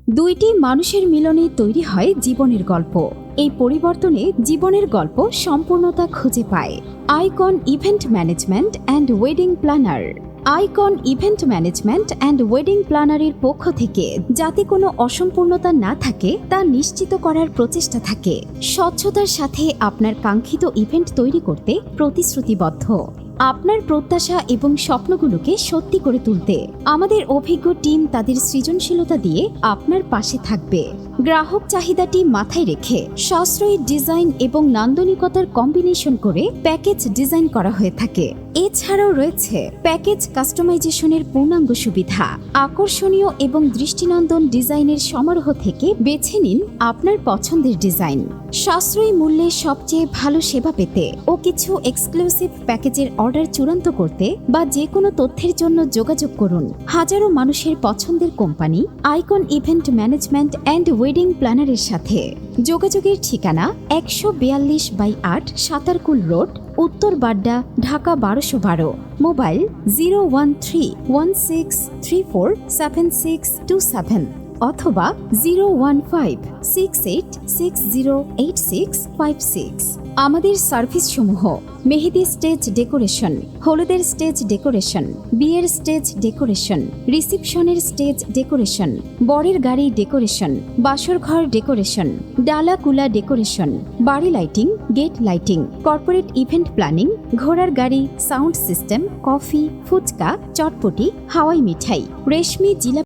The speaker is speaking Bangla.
দুইটি মানুষের মিলনে তৈরি হয় জীবনের গল্প। এই পরিবর্তনে জীবনের গল্প সম্পূর্ণতা খুঁজে পায়। Icon event management and wedding planner. Icon event management and wedding প্ল্যানারের পক্ষ থেকে যাতে কোনো অসম্পূর্ণতা না থাকে তা নিশ্চিত করার প্রচেষ্টা থাকে। স্বচ্ছতার সাথে আপনার কাঙ্ক্ষিত ইভেন্ট তৈরি করতে প্রতিশ্রুতিবদ্ধ। আপনার প্রত্যাশা এবং স্বপ্নগুলোকে সত্যি করে তুলতে আমাদের অভিজ্ঞ টিম তাদের সৃজনশীলতা দিয়ে আপনার পাশে থাকবে। গ্রাহক চাহিদাটি মাথায় রেখে সাশ্রয়ী ডিজাইন এবং নান্দনিকতার কম্বিনেশন করে প্যাকেজ ডিজাইন করা হয়ে থাকে। এছাড়াও রয়েছে প্যাকেজ কাস্টমাইজেশনের পূর্ণাঙ্গ সুবিধা। আকর্ষণীয় এবং দৃষ্টিনন্দন ডিজাইনের সমারোহ থেকে বেছে নিন আপনার পছন্দের ডিজাইন। সাশ্রয়ী মূল্যে সবচেয়ে ভালো সেবা পেতে ও কিছু এক্সক্লুসিভ প্যাকেজের অর্ডার চূড়ান্ত করতে বা যে কোনো তথ্যের জন্য যোগাযোগ করুন হাজারো মানুষের পছন্দের company icon event management and wedding প্ল্যানারের সাথে। যোগাযোগের ঠিকানা ১৪২/৮ সাতারকুল রোড, উত্তর বাড্ডা, ঢাকা ১২১২। মোবাইল 01316347627 অথবা 01568608656। আমাদের সার্ভিস সমূহ: মেহেদি স্টেজ ডেকোরেশন, হলুদের স্টেজ ডেকোরেশন, বিয়ের স্টেজ ডেকোরেশন, রিসিপশনের স্টেজ ডেকোরেশন, বরের গাড়ি ডেকোরেশন, বাসরঘর ডেকোরেশন, ডালা কুলা ডেকোরেশন, বাড়ি lighting, gate lighting, corporate event planning, ঘোড়ার গাড়ি, sound system, coffee, fuchka, chotpoti, হাওয়াই মিঠাই, রেশমি জিলাপি